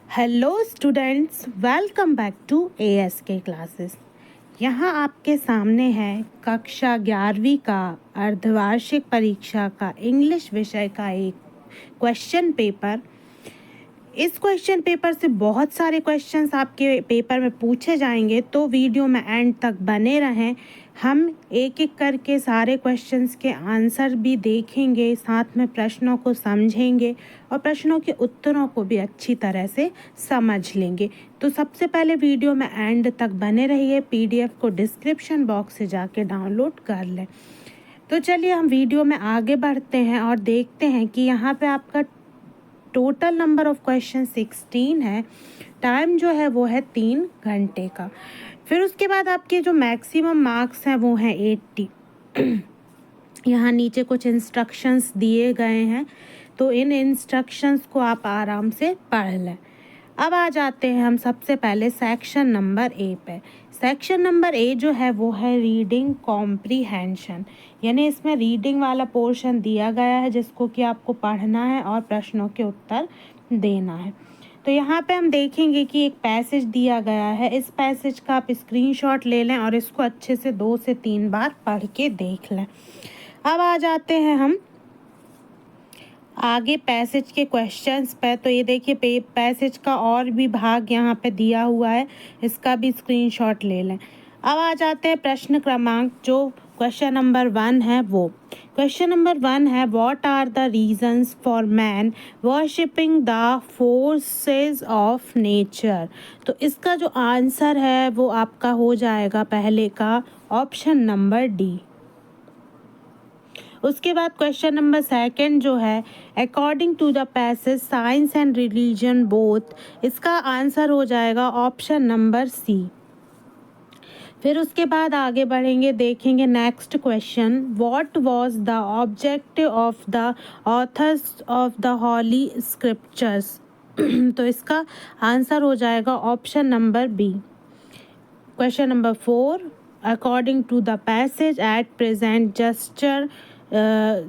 Hello students, welcome back to ASK classes. यहाँ आपके सामने है कक्षा 11वीं का अर्धवार्षिक परीक्षा का इंग्लिश विषय का एक क्वेश्चन पेपर। इस क्वेश्चन पेपर से बहुत सारे क्वेश्चंस आपके पेपर में पूछे जाएंगे, तो वीडियो में एंड तक बने रहें। हम एक एक करके सारे क्वेश्चंस के आंसर भी देखेंगे, साथ में प्रश्नों को समझेंगे और प्रश्नों के उत्तरों को भी अच्छी तरह से समझ लेंगे। तो सबसे पहले वीडियो में एंड तक बने रहिए। PDF को डिस्क्रिप्शन बॉक्स से जाके डाउनलोड कर लें। तो चलिए हम वीडियो में आगे बढ़ते हैं और देखते हैं कि यहाँ पे आपका टोटल नंबर ऑफ क्वेश्चन 16 है। टाइम जो है वो है 3 घंटे का। फिर उसके बाद आपके जो मैक्सिमम मार्क्स हैं वो हैं 80। यहाँ नीचे कुछ इंस्ट्रक्शंस दिए गए हैं, तो इन इंस्ट्रक्शंस को आप आराम से पढ़ लें। अब आ जाते हैं हम सबसे पहले सेक्शन नंबर A पे। सेक्शन नंबर A जो है वो है रीडिंग कॉम्प्रीहेंशन, यानी इसमें रीडिंग वाला पोर्शन दिया गया है जिसको कि आपको पढ़ना है और प्रश्नों के उत्तर देना है। तो यहाँ पे हम देखेंगे कि एक पैसेज दिया गया है। इस पैसेज का आप स्क्रीनशॉट ले लें और इसको अच्छे से 2 से 3 बार पढ़ के देख लें। अब आ जाते हैं हम आगे पैसेज के क्वेश्चंस पे। तो ये देखिए पैसेज का और भी भाग यहाँ पे दिया हुआ है, इसका भी स्क्रीनशॉट ले लें। अब आ जाते हैं प्रश्न क्रमांक जो क्वेश्चन नंबर 1 है वो। क्वेश्चन नंबर 1 है what are the reasons for man worshipping the forces of nature. तो इसका जो आंसर है वो आपका हो जाएगा पहले का ऑप्शन नंबर डी। उसके बाद क्वेश्चन नंबर 2 जो है according to the passage science and religion both, इसका आंसर हो जाएगा ऑप्शन नंबर सी। फिर उसके बाद आगे बढ़ेंगे, देखेंगे next question what was the objective of the authors of the holy scriptures. तो इसका आंसर हो जाएगा option number B. Question number 4 according to the passage at present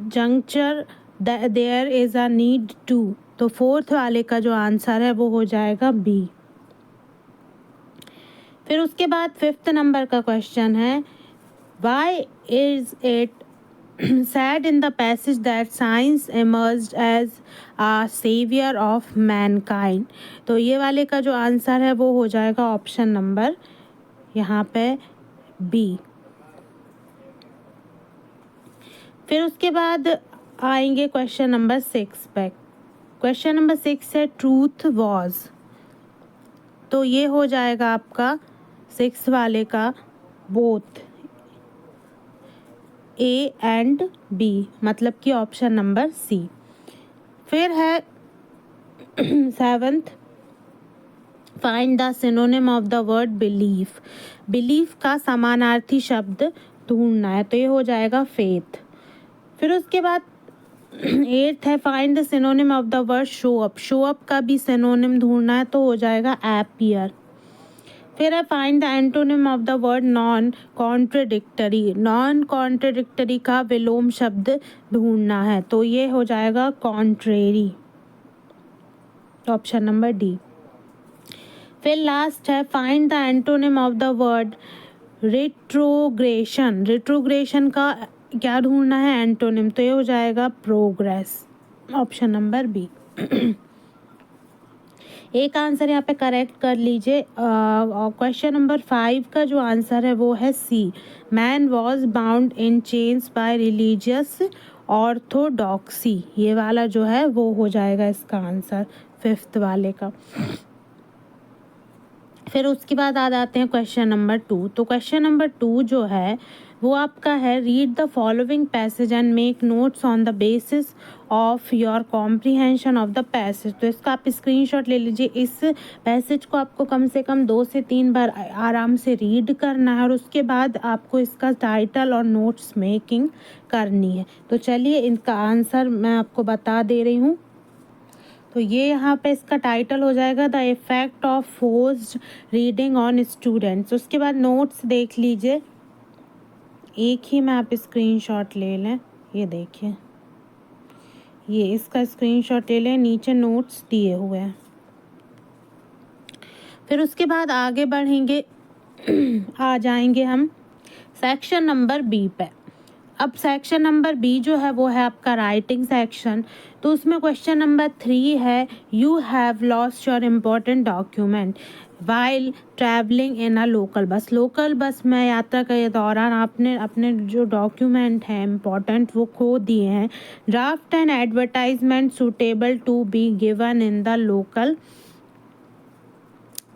juncture there is a need to. तो 4th वाले का जो answer है वो हो जाएगा बी। फिर उसके बाद 5th नंबर का क्वेश्चन है why is it said in the passage that science emerged as a savior of mankind। तो ये वाले का जो आंसर है वो हो जाएगा ऑप्शन नंबर यहाँ पे बी। फिर उसके बाद आएंगे क्वेश्चन नंबर 6 पे। क्वेश्चन नंबर 6 है ट्रूथ वॉज। तो ये हो जाएगा आपका 6 वाले का बोथ A एंड B, मतलब कि ऑप्शन नंबर सी। फिर है 7th find the synonym of the word belief. Belief का समानार्थी शब्द ढूंढना है, तो ये हो जाएगा फेथ। फिर उसके बाद 8th है find the synonym of the word show up. Show up का भी सिनोनिम ढूंढना है, तो हो जाएगा अपीयर। फिर है find the antonym of the word non contradictory. Non contradictory का विलोम शब्द ढूंढना है, तो ये हो जाएगा कॉन्ट्रेरी, ऑप्शन नंबर डी। फिर लास्ट है find the antonym of the word retrogression. Retrogression का क्या ढूंढना है एंटोनिम, तो ये हो जाएगा प्रोग्रेस, ऑप्शन नंबर बी। एक आंसर यहाँ पे करेक्ट कर लीजिए। क्वेश्चन नंबर 5 का जो आंसर है वो है C, man was bound in chains by religious orthodoxy. ये वाला जो है वो हो जाएगा इसका आंसर 5th वाले का। फिर उसके बाद आ जाते हैं क्वेश्चन नंबर 2। तो क्वेश्चन नंबर 2 जो है वो आपका है read the following passage and make notes on the basis of your comprehension of the passage. तो इसका आप स्क्रीनशॉट ले लीजिए। इस पैसेज को आपको कम से कम 2 से 3 बार आराम से रीड करना है और उसके बाद आपको इसका टाइटल और नोट्स मेकिंग करनी है। तो चलिए इनका आंसर मैं आपको बता दे रही हूँ। तो ये यहाँ पे इसका टाइटल हो जाएगा the effect of forced reading on students. उसके बाद नोट्स देख लीजिए, एक ही में आप स्क्रीनशॉट ले लें। ये देखिए, ये इसका स्क्रीनशॉट ले लें, नीचे नोट्स दिए हुए हैं। फिर उसके बाद आगे बढ़ेंगे, आ जाएंगे हम सेक्शन नंबर बी पे। अब सेक्शन नंबर बी जो है वो है आपका राइटिंग सेक्शन। तो उसमें क्वेश्चन नंबर 3 है, you have lost your important document while travelling in a local bus. Local bus में यात्रा के दौरान आपने अपने जो डॉक्यूमेंट हैं इम्पोर्टेंट वो खो दिए हैं। Draft and advertisement suitable to be given in the local.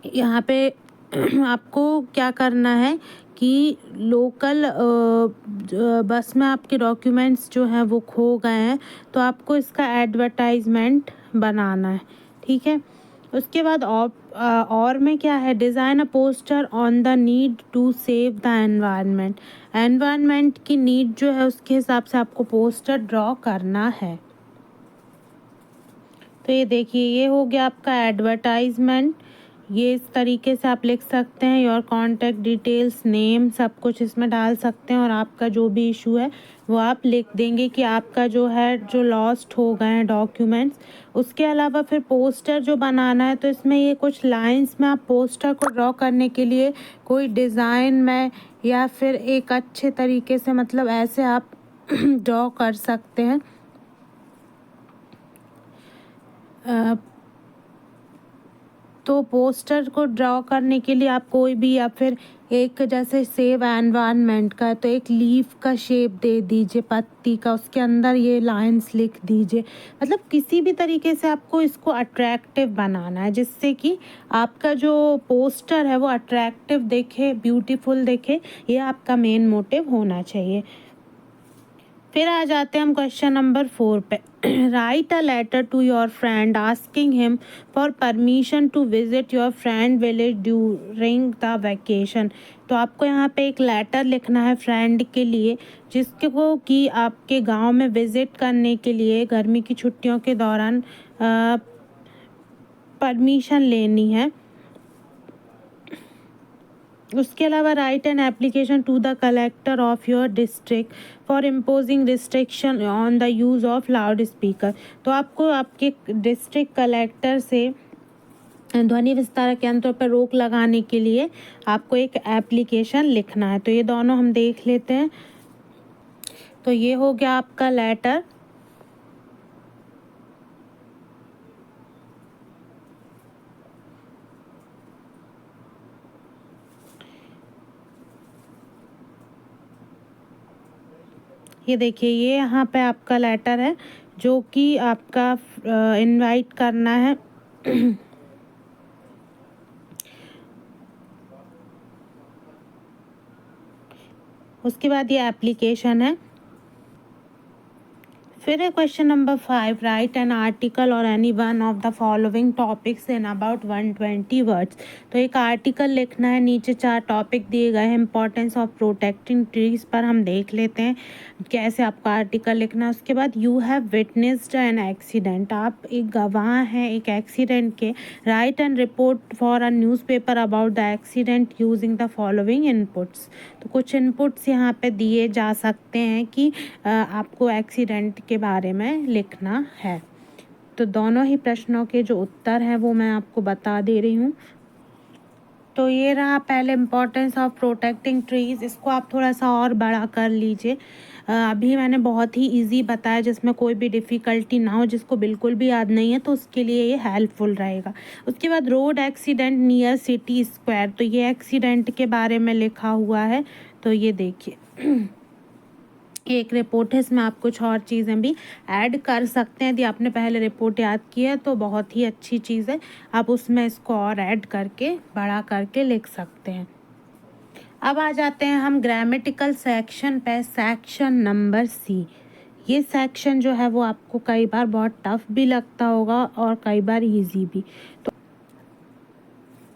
यहाँ पे आपको क्या करना है कि लोकल बस में आपके डॉक्यूमेंट्स जो हैं वो खो गए हैं, तो आपको इसका एडवर्टाइजमेंट बनाना है, ठीक है। उसके बाद और में क्या है, design a poster on the need to save the environment. Environment की नीड जो है उसके हिसाब से आपको पोस्टर ड्रॉ करना है। तो ये देखिए, ये हो गया आपका एडवर्टाइजमेंट। ये इस तरीके से आप लिख सकते हैं, योर कॉन्टैक्ट डिटेल्स, नेम, सब कुछ इसमें डाल सकते हैं और आपका जो भी इशू है वो आप लिख देंगे कि आपका जो है जो लॉस्ट हो गए हैं डॉक्यूमेंट्स। उसके अलावा फिर पोस्टर जो बनाना है, तो इसमें ये कुछ लाइंस में आप पोस्टर को ड्रॉ करने के लिए कोई डिज़ाइन में या फिर एक अच्छे तरीके से मतलब ऐसे आप ड्रॉ कर सकते हैं। तो पोस्टर को ड्रॉ करने के लिए आप कोई भी, या फिर एक जैसे सेव एनवायरनमेंट का है तो एक लीफ का शेप दे दीजिए, पत्ती का, उसके अंदर ये लाइंस लिख दीजिए। मतलब किसी भी तरीके से आपको इसको अट्रैक्टिव बनाना है, जिससे कि आपका जो पोस्टर है वो अट्रैक्टिव दिखे, ब्यूटीफुल दिखे। ये आपका मेन मोटिव होना चाहिए। फिर आ जाते हैं हम क्वेश्चन नंबर 4 पे। Write a letter to your friend asking him for permission to visit your friend village during the vacation. तो आपको यहाँ पे एक लेटर लिखना है फ्रेंड के लिए, जिसके को कि आपके गांव में विजिट करने के लिए गर्मी की छुट्टियों के दौरान परमिशन लेनी है। उसके अलावा write an application to the collector of your district for imposing restriction on the use of loudspeaker. तो आपको आपके डिस्ट्रिक्ट कलेक्टर से ध्वनि विस्तारक यंत्रों पर रोक लगाने के लिए आपको एक एप्लीकेशन लिखना है। तो ये दोनों हम देख लेते हैं। तो ये हो गया आपका लेटर। ये देखिए, ये यहाँ पे आपका लेटर है जो कि आपका इनवाइट करना है। उसके बाद ये एप्लीकेशन है। फिर है question number 5, write an article or any one of the following topics in about 120 words. तो एक आर्टिकल लिखना है, नीचे 4 टॉपिक दिए गए हैं। इंपॉर्टेंस ऑफ प्रोटेक्टिंग ट्रीज पर हम देख लेते हैं कैसे आपका आर्टिकल लिखना है। उसके बाद you have witnessed an accident, आप एक गवाह हैं एक एक्सीडेंट के। Right and report for a newspaper about the accident using the following inputs. तो कुछ इनपुट्स यहाँ पे दिए जा सकते हैं कि आपको एक्सीडेंट के बारे में लिखना है। तो दोनों ही प्रश्नों के जो उत्तर हैं वो मैं आपको बता दे रही हूँ। तो ये रहा पहले, इम्पोर्टेंस ऑफ प्रोटेक्टिंग ट्रीज़। इसको आप थोड़ा सा और बड़ा कर लीजिए। अभी मैंने बहुत ही इजी बताया जिसमें कोई भी डिफ़िकल्टी ना हो, जिसको बिल्कुल भी याद नहीं है तो उसके लिए ये हेल्पफुल रहेगा। उसके बाद road accident near city square, तो ये एक्सीडेंट के बारे में लिखा हुआ है। तो ये देखिए एक रिपोर्ट है, इसमें आप कुछ और चीज़ें भी ऐड कर सकते हैं। यदि आपने पहले रिपोर्ट याद की है तो बहुत ही अच्छी चीज़ है, आप उसमें इसको और ऐड करके बड़ा करके लिख सकते हैं। अब आ जाते हैं हम ग्रामेटिकल सेक्शन पे, सेक्शन नंबर सी। ये सेक्शन जो है वो आपको कई बार बहुत टफ भी लगता होगा और कई बार इजी भी।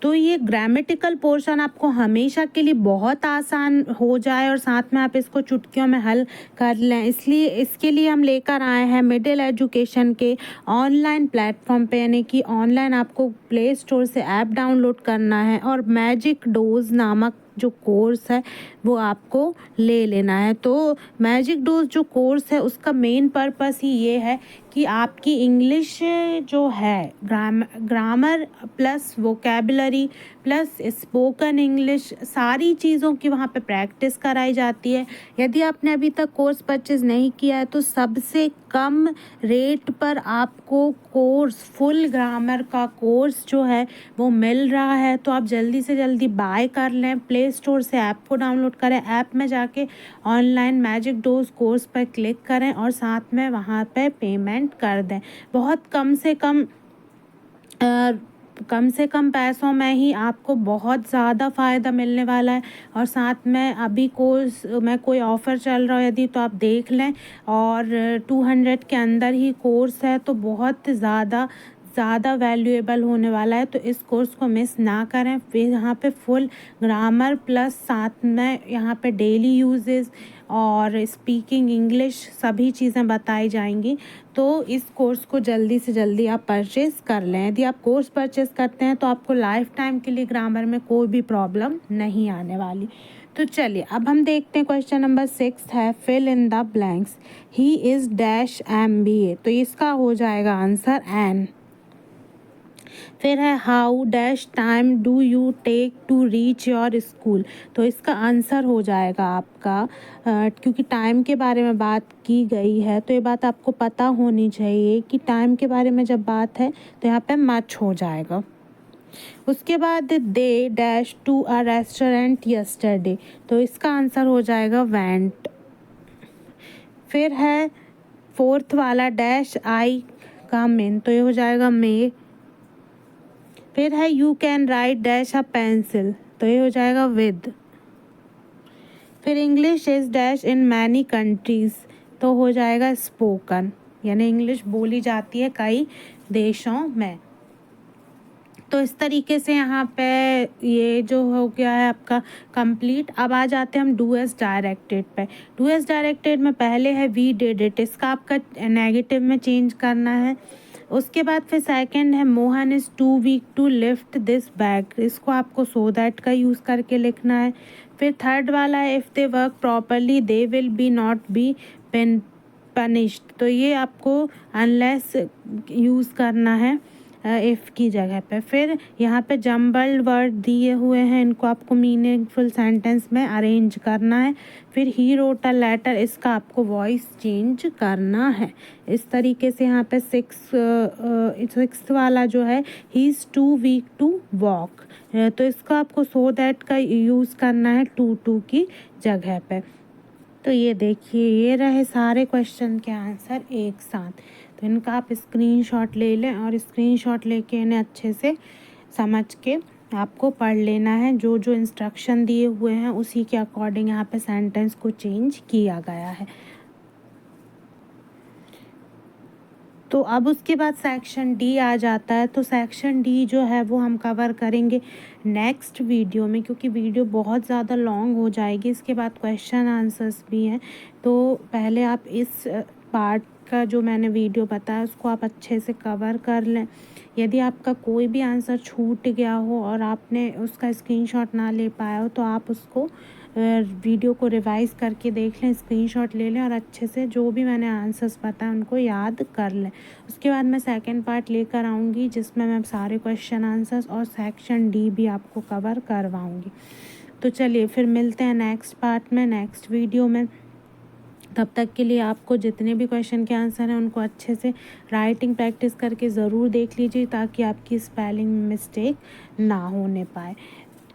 तो ये ग्रामेटिकल पोर्शन आपको हमेशा के लिए बहुत आसान हो जाए और साथ में आप इसको चुटकियों में हल कर लें, इसलिए इसके लिए हम लेकर आए हैं मिडिल एजुकेशन के ऑनलाइन प्लेटफॉर्म पे। यानी कि ऑनलाइन आपको प्ले स्टोर से ऐप डाउनलोड करना है और मैजिक डोज नामक जो कोर्स है वो आपको ले लेना है। तो मैजिक डोज जो कोर्स है उसका मेन पर्पस ही ये है कि कि आपकी इंग्लिश जो है grammar plus vocabulary plus spoken English सारी चीज़ों की वहाँ पे प्रैक्टिस कराई जाती है। यदि आपने अभी तक कोर्स परचेज़ नहीं किया है तो सबसे कम रेट पर आपको कोर्स फुल ग्रामर का कोर्स जो है वो मिल रहा है। तो आप जल्दी से जल्दी बाय कर लें, प्ले स्टोर से ऐप को डाउनलोड करें, ऐप में जाके ऑनलाइन मैजिक डोज कोर्स पर क्लिक करें और साथ में वहाँ पे पेमेंट कर दें। बहुत कम से कम पैसों में ही आपको बहुत ज़्यादा फ़ायदा मिलने वाला है। और साथ में अभी कोर्स में कोई ऑफ़र चल रहा है यदि तो आप देख लें, और 200 के अंदर ही कोर्स है तो बहुत ज़्यादा वैल्यूएबल होने वाला है। तो इस कोर्स को मिस ना करें। फिर यहाँ पे फुल ग्रामर प्लस साथ में यहाँ पे डेली यूजेस और स्पीकिंग इंग्लिश सभी चीज़ें बताई जाएंगी। तो इस कोर्स को जल्दी से जल्दी आप परचेज़ कर लें। यदि आप कोर्स परचेज़ करते हैं तो आपको लाइफ टाइम के लिए ग्रामर में कोई भी प्रॉब्लम नहीं आने वाली। तो चलिए अब हम देखते हैं क्वेश्चन नंबर 6 है fill in the blanks. He is dash MBA, तो इसका हो जाएगा आंसर एन। फिर है how dash time do you take to reach your school, तो इसका आंसर हो जाएगा आपका क्योंकि टाइम के बारे में बात की गई है तो ये बात आपको पता होनी चाहिए कि टाइम के बारे में जब बात है तो यहाँ पे मच हो जाएगा। उसके बाद they dash to a restaurant yesterday, तो इसका आंसर हो जाएगा वेंट। फिर है फोर्थ वाला डैश आई कम इन, तो ये हो जाएगा मे। फिर है you can write dash a pencil, तो ये हो जाएगा विद। फिर English is dash in many countries, तो हो जाएगा स्पोकन, यानी इंग्लिश बोली जाती है कई देशों में। तो इस तरीके से यहाँ पे ये जो हो गया है आपका कंप्लीट। अब आ जाते हैं हम डू एज डायरेक्टेड पे। डू एज डायरेक्टेड में पहले है वी डिड इट, इसका आपका नेगेटिव में चेंज करना है। उसके बाद फिर सेकंड है Mohan is too weak to lift this bag, इसको आपको सो दैट का यूज़ करके लिखना है। फिर थर्ड वाला है if they work properly they will be not be punished, तो ये आपको अनलेस यूज़ करना है इफ़ की जगह पे। फिर यहाँ पे जम्बल्ड वर्ड दिए हुए हैं, इनको आपको मीनिंगफुल सेंटेंस में अरेंज करना है। फिर ही रोट अ लेटर, इसका आपको वॉइस चेंज करना है। इस तरीके से यहाँ पे सिक्स वाला जो है he is too weak to walk, तो इसका आपको सो दैट का यूज़ करना है टू की जगह पे। तो ये देखिए ये रहे सारे क्वेश्चन के आंसर एक साथ। तो इनका आप स्क्रीनशॉट ले लें और स्क्रीनशॉट लेके इन्हें अच्छे से समझ के आपको पढ़ लेना है। जो जो इंस्ट्रक्शन दिए हुए हैं उसी के अकॉर्डिंग यहाँ पे सेंटेंस को चेंज किया गया है। तो अब उसके बाद सेक्शन डी आ जाता है। तो सेक्शन डी जो है वो हम कवर करेंगे नेक्स्ट वीडियो में, क्योंकि वीडियो बहुत ज़्यादा लॉन्ग हो जाएगी। इसके बाद क्वेश्चन आंसर्स भी हैं, तो पहले आप इस पार्ट का जो मैंने वीडियो बताया उसको आप अच्छे से कवर कर लें। यदि आपका कोई भी आंसर छूट गया हो और आपने उसका स्क्रीनशॉट ना ले पाया हो तो आप उसको वीडियो को रिवाइज़ करके देख लें, स्क्रीनशॉट ले लें और अच्छे से जो भी मैंने आंसर्स बताए उनको याद कर लें। उसके बाद मैं सेकंड पार्ट लेकर आऊँगी जिसमें मैं सारे क्वेश्चन आंसर्स और सेक्शन डी भी आपको कवर करवाऊँगी। तो चलिए फिर मिलते हैं नेक्स्ट पार्ट में, नेक्स्ट वीडियो में। तब तक के लिए आपको जितने भी क्वेश्चन के आंसर हैं उनको अच्छे से राइटिंग प्रैक्टिस करके ज़रूर देख लीजिए ताकि आपकी स्पेलिंग मिस्टेक ना होने पाए।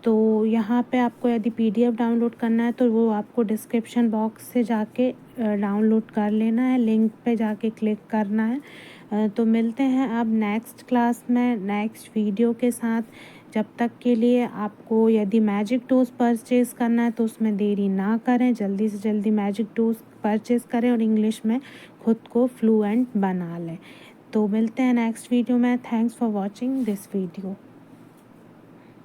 तो यहाँ पे आपको यदि PDF डाउनलोड करना है तो वो आपको डिस्क्रिप्शन बॉक्स से जाके डाउनलोड कर लेना है, लिंक पे जाके क्लिक करना है। तो मिलते हैं अब नेक्स्ट क्लास में नेक्स्ट वीडियो के साथ। जब तक के लिए आपको यदि मैजिक डोज परचेज़ करना है तो उसमें देरी ना करें, जल्दी से जल्दी मैजिक डोज परचेज़ करें और इंग्लिश में खुद को फ्लुएंट बना लें। तो मिलते हैं नेक्स्ट वीडियो में। Thanks for watching this video.